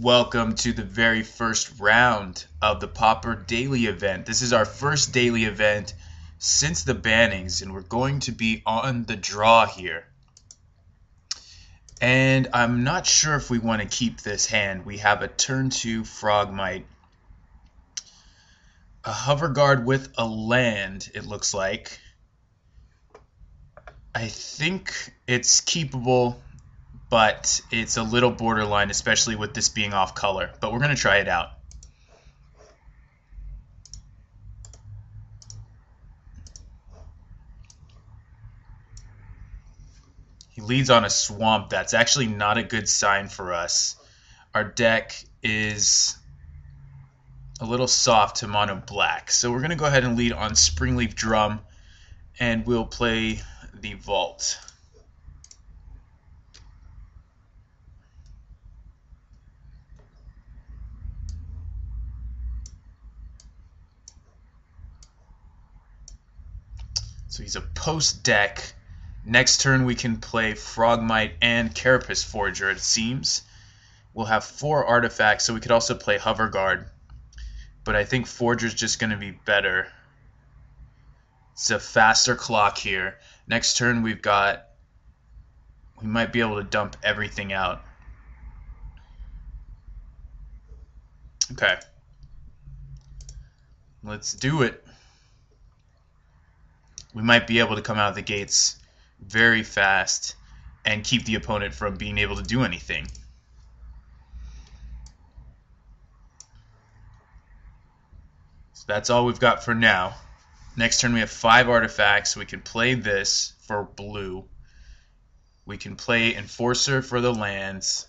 Welcome to the very first round of the Pauper daily event. This is our first daily event since the bannings, and we're going to be on the draw here. And I'm not sure if we want to keep this hand. We have a turn 2 Frogmite, a Hover Guard with a land, it looks like. I think it's keepable, but it's a little borderline, especially with this being off color. But we're going to try it out. He leads on a swamp. That's actually not a good sign for us. Our deck is a little soft to mono black. So we're going to go ahead and lead on Springleaf Drum, and we'll play the Vault. So he's a post deck. Next turn we can play Frogmite and Carapace Forger, it seems. We'll have 4 artifacts, so we could also play Hover Guard. But I think Forger's just going to be better. It's a faster clock here. Next turn we might be able to dump everything out. Okay. Let's do it. We might be able to come out of the gates very fast and keep the opponent from being able to do anything. So that's all we've got for now. Next turn we have 5 artifacts. We can play this for blue. We can play Enforcer for the lands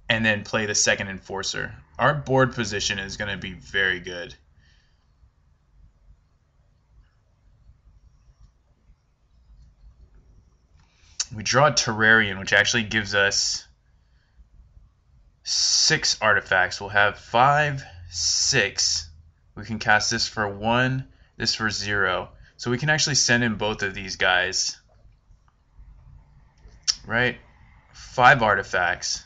and then play the second Enforcer. Our board position is going to be very good. We draw a Terrarian, which actually gives us 6 artifacts. We'll have 5, 6. We can cast this for 1, this for 0. So we can actually send in both of these guys. Right? 5 artifacts.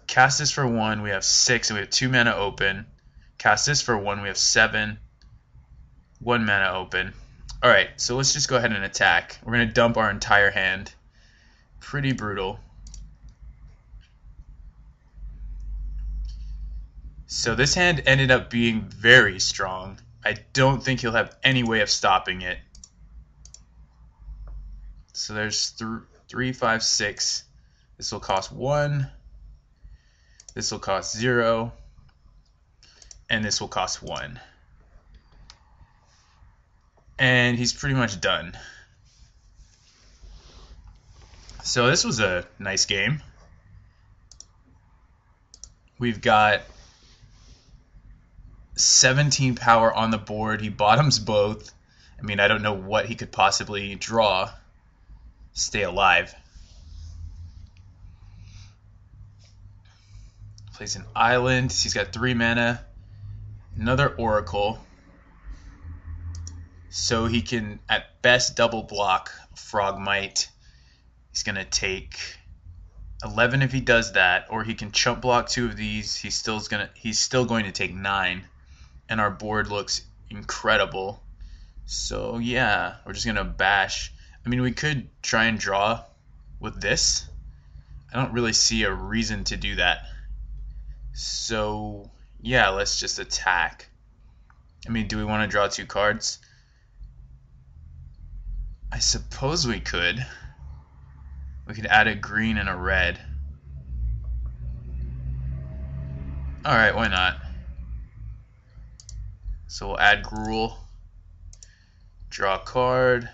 Cast this for 1, we have 6, and we have 2 mana open. Cast this for 1, we have 7. 1 mana open. Alright, so let's just go ahead and attack. We're going to dump our entire hand. Pretty brutal. So this hand ended up being very strong. I don't think he'll have any way of stopping it. So there's 3, 5, 6. This will cost 1. This will cost 0. And this will cost 1. And he's pretty much done. So this was a nice game. We've got 17 power on the board. He bottoms both. I mean, I don't know what he could possibly draw. Stay alive. Plays an island. He's got 3 mana. Another Oracle. So he can, at best, double block Frogmite. He's going to take 11 if he does that, or he can chump block 2 of these. He's still going to take 9, and our board looks incredible. So yeah, we're just going to bash. I mean, we could try and draw with this. I don't really see a reason to do that. So yeah, let's just attack. I mean, do we want to draw 2 cards? I suppose we could. We could add a green and a red. Alright, why not? So we'll add Gruul. Draw a card.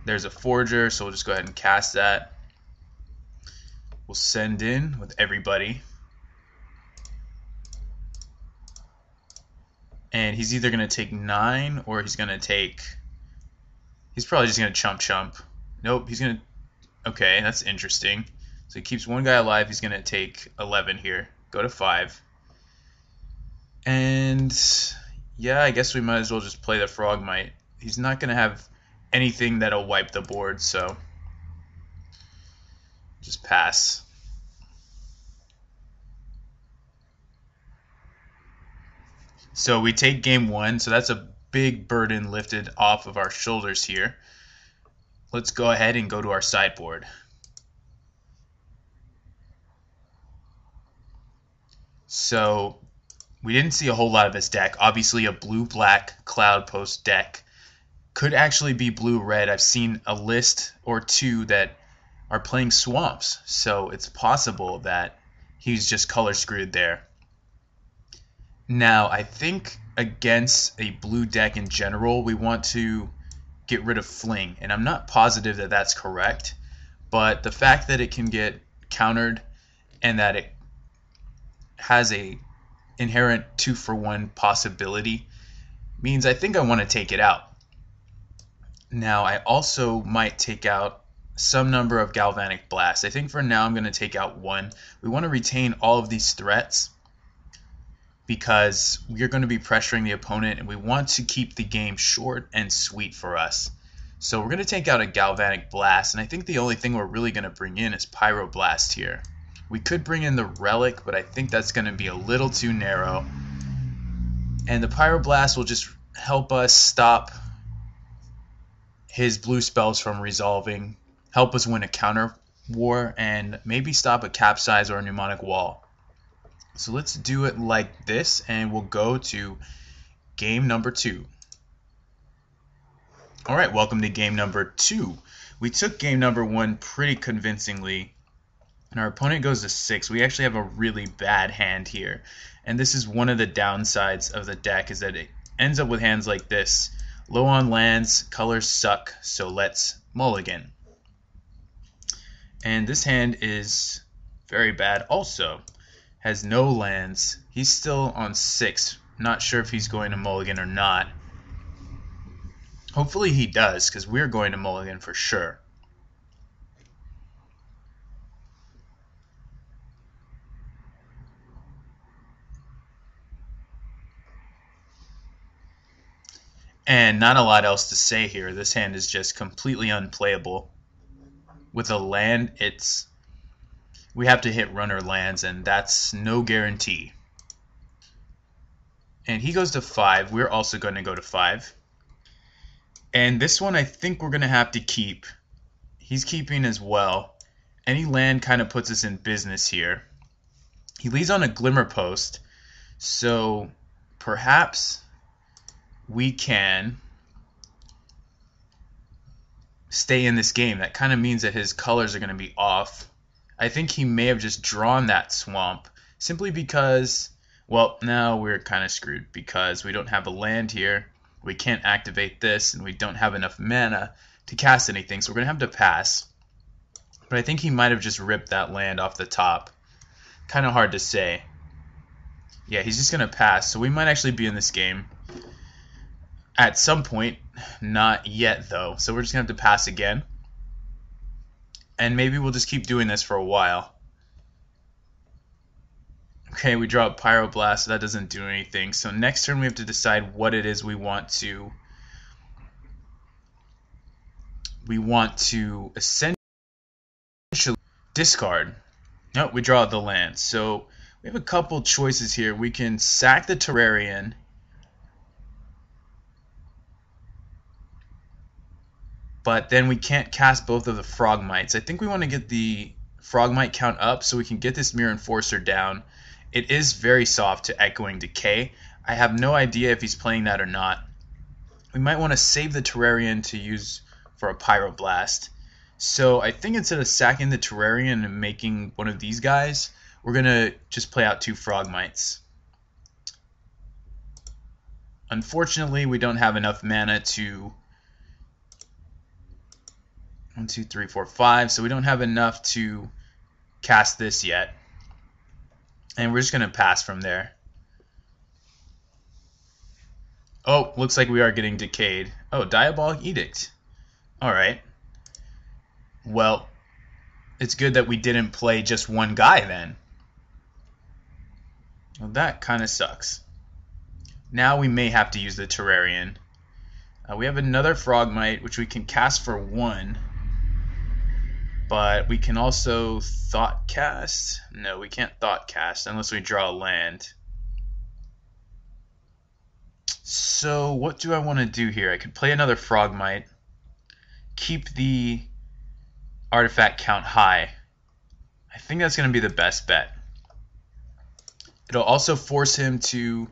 There's a Forger, so we'll just go ahead and cast that. We'll send in with everybody. And he's either going to take 9 or he's going to take... He's probably just going to chump. Nope, he's going to... Okay, that's interesting. So he keeps 1 guy alive. He's going to take 11 here. Go to 5. And yeah, I guess we might as well just play the Frogmite. He's not going to have anything that'll wipe the board, so just pass. So we take game 1, so that's a big burden lifted off of our shoulders here. Let's go ahead and go to our sideboard. So we didn't see a whole lot of his deck. Obviously a blue-black Cloud Post deck. Could actually be blue-red. I've seen a list or two that are playing swamps, so it's possible that he's just color screwed there. Now, I think against a blue deck in general, we want to get rid of Fling, and I'm not positive that that's correct, but the fact that it can get countered and that it has a inherent 2-for-1 possibility means I think I want to take it out. Now, I also might take out some number of Galvanic Blasts. I think for now I'm going to take out 1. We want to retain all of these threats because we're going to be pressuring the opponent and we want to keep the game short and sweet for us. So we're going to take out a Galvanic Blast, and I think the only thing we're really going to bring in is Pyroblast here. We could bring in the Relic, but I think that's going to be a little too narrow. And the Pyroblast will just help us stop his blue spells from resolving, help us win a counter war, and maybe stop a Capsize or a Mnemonic Wall. So let's do it like this, and we'll go to game number 2. Alright, welcome to game number 2. We took game number 1 pretty convincingly, and our opponent goes to 6. We actually have a really bad hand here, and this is one of the downsides of the deck, is that it ends up with hands like this. Low on lands, colors suck, so let's mulligan. And this hand is very bad also. Has no lands. He's still on 6. Not sure if he's going to mulligan or not. Hopefully he does, because we're going to mulligan for sure. And not a lot else to say here. This hand is just completely unplayable. With a land, we have to hit runner lands, and that's no guarantee. And he goes to 5. We're also going to go to 5. And this one I think we're going to have to keep. He's keeping as well. Any land kind of puts us in business here. He leads on a Glimmer Post, so perhaps we can stay in this game. That kind of means that his colors are going to be off. I think he may have just drawn that swamp simply because, well, now we're kind of screwed because we don't have a land here. We can't activate this, and we don't have enough mana to cast anything, so we're going to have to pass. But I think he might have just ripped that land off the top. Kind of hard to say. Yeah, he's just going to pass, so we might actually be in this game at some point. Not yet, though, so we're just going to have to pass again. And maybe we'll just keep doing this for a while. Okay, we draw a Pyroblast, so that doesn't do anything. So next turn we have to decide what it is we want to essentially discard. Nope, we draw the land. So we have a couple choices here. We can sack the Terrarian, but then we can't cast both of the Frogmites. I think we want to get the Frogmite count up so we can get this Mirror Enforcer down. It is very soft to Echoing Decay. I have no idea if he's playing that or not. We might want to save the Terrarian to use for a Pyroblast. So I think instead of sacking the Terrarian and making one of these guys, we're going to just play out 2 Frogmites. Unfortunately, we don't have enough mana to 1, 2, 3, 4, 5, so we don't have enough to cast this yet. And we're just going to pass from there. Oh, looks like we are getting decayed. Oh, Diabolic Edict. Alright. Well, it's good that we didn't play just one guy then. Well, that kind of sucks. Now we may have to use the Terrarian. We have another Frogmite, which we can cast for 1. But we can also Thought Cast. No, we can't Thought Cast unless we draw a land. So what do I want to do here? I could play another Frogmite, keep the artifact count high. I think that's going to be the best bet. It'll also force him to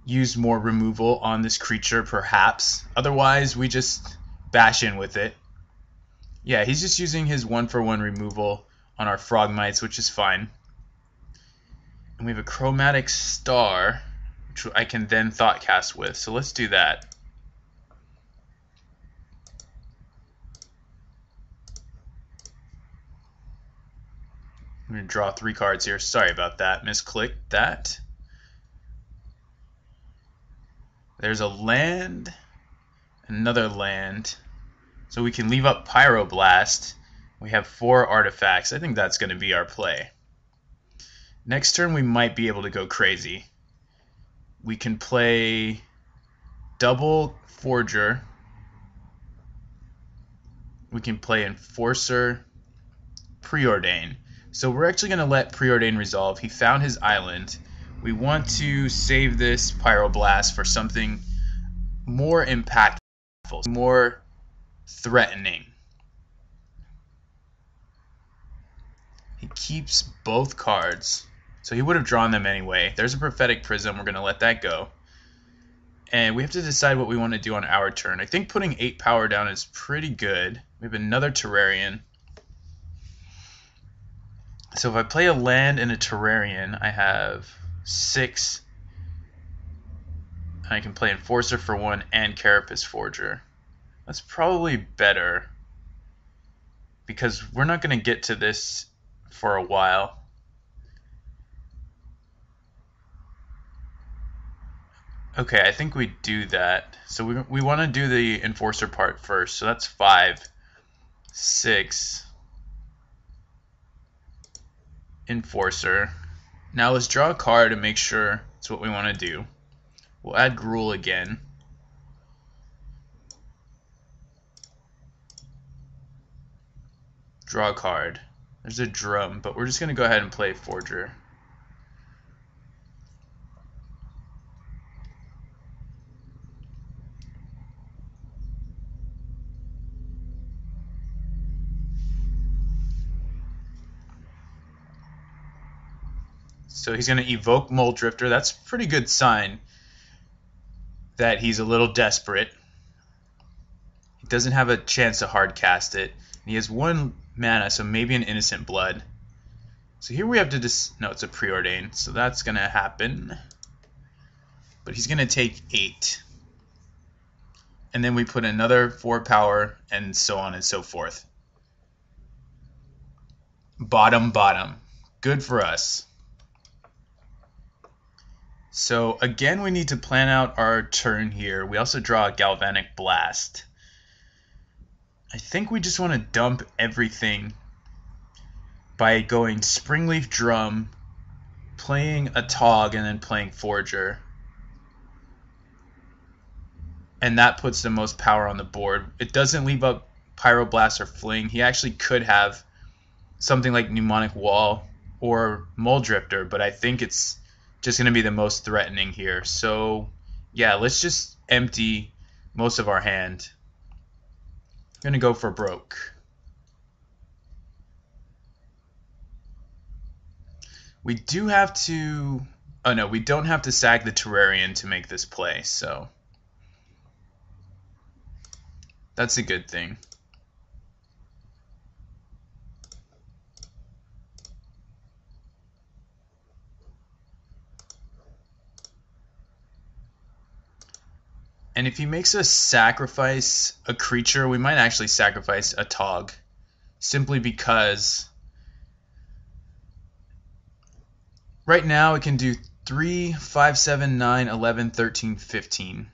use more removal on this creature, perhaps. Otherwise, we just bash in with it. Yeah, he's just using his 1-for-1 removal on our Frogmites, which is fine. And we have a Chromatic Star, which I can then Thoughtcast with. So let's do that. I'm going to draw 3 cards here. Sorry about that. Misclicked that. There's a land, another land. So we can leave up Pyroblast. We have 4 artifacts. I think that's going to be our play. Next turn we might be able to go crazy. We can play double Forger. We can play Enforcer, Preordain. So we're actually going to let Preordain resolve. He found his island. We want to save this Pyroblast for something more impactful, more threatening. He keeps both cards. So he would have drawn them anyway. There's a Prophetic Prism. We're going to let that go. And we have to decide what we want to do on our turn. I think putting 8 power down is pretty good. We have another Terrarian. So if I play a land and a Terrarian, I have 6. I can play Enforcer for 1 and Carapace Forger. That's probably better, because we're not going to get to this for a while. Okay, I think we do that. So we want to do the Enforcer part first. So that's 5, 6, Enforcer. Now let's draw a card to make sure it's what we want to do. We'll add Gruul again. Draw a card. There's a drum, but we're just going to go ahead and play Forger. So he's going to evoke Muldrifter. That's a pretty good sign that he's a little desperate. He doesn't have a chance to hard cast it. And he has 1 mana, so maybe an Innocent Blood. So here we have to no, it's a Preordain, so that's going to happen. But he's going to take 8. And then we put another 4 power, and so on and so forth. Bottom. Good for us. So again, we need to plan out our turn here. We also draw a Galvanic Blast. I think we just want to dump everything by going Springleaf Drum, playing a Tog, and then playing Forger. And that puts the most power on the board. It doesn't leave up Pyroblast or Fling. He actually could have something like Mnemonic Wall or Muldrifter, but I think it's just going to be the most threatening here. So yeah, let's just empty most of our hand. I'm going to go for broke. We do have to... Oh no, we don't have to sack the Terrarian to make this play, so that's a good thing. And if he makes us sacrifice a creature, we might actually sacrifice a Tog. Simply because right now it can do 3, 5, 7, 9, 11, 13, 15.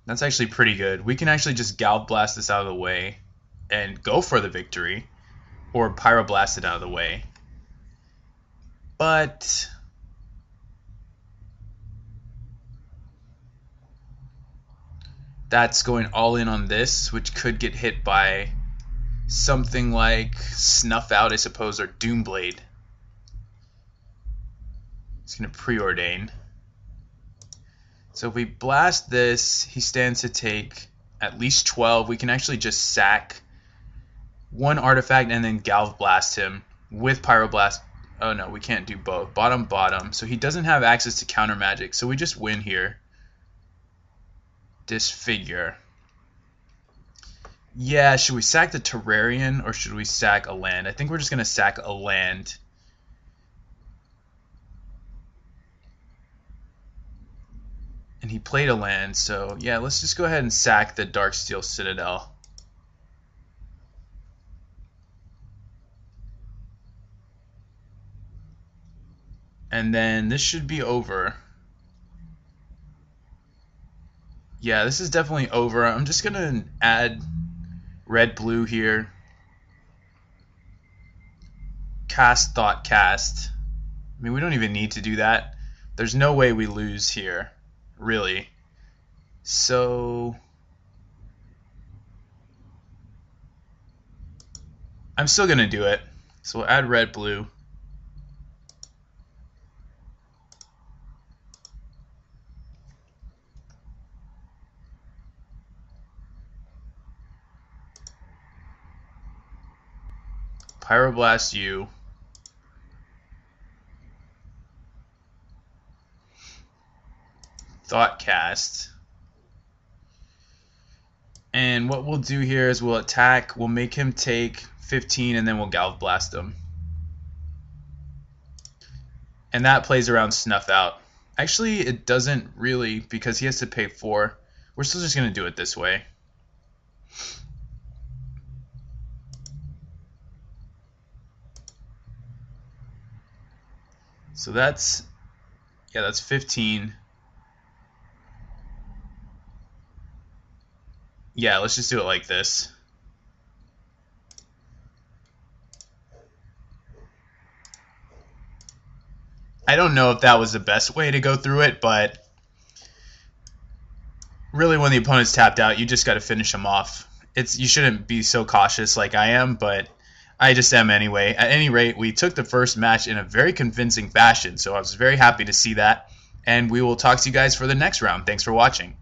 That's actually pretty good. We can actually just Galv Blast this out of the way and go for the victory. Or Pyroblast it out of the way. But that's going all in on this, which could get hit by something like Snuff Out, I suppose, or Doomblade. It's going to Preordain. So if we blast this, he stands to take at least 12. We can actually just sack one artifact and then Galv Blast him with Pyroblast. Oh no, we can't do both. Bottom, bottom. So he doesn't have access to counter magic, so we just win here. Disfigure. Yeah, should we sack the Terrarian or should we sack a land? I think we're just going to sack a land. And he played a land, so yeah, let's just go ahead and sack the Darksteel Citadel. And then this should be over. Yeah, this is definitely over. I'm just going to add red-blue here. Cast Thought Cast. I mean, we don't even need to do that. There's no way we lose here, really. So I'm still going to do it. So we'll add red-blue. Pyroblast you. Thoughtcast. And what we'll do here is we'll attack, we'll make him take 15, and then we'll Galv Blast him. And that plays around Snuff Out. Actually, it doesn't really, because he has to pay 4. We're still just going to do it this way. So that's 15. Yeah, let's just do it like this. I don't know if that was the best way to go through it, but really when the opponent's tapped out, you just got to finish them off. You shouldn't be so cautious like I am, but I just am anyway. At any rate, we took the first match in a very convincing fashion, so I was very happy to see that. And we will talk to you guys for the next round. Thanks for watching.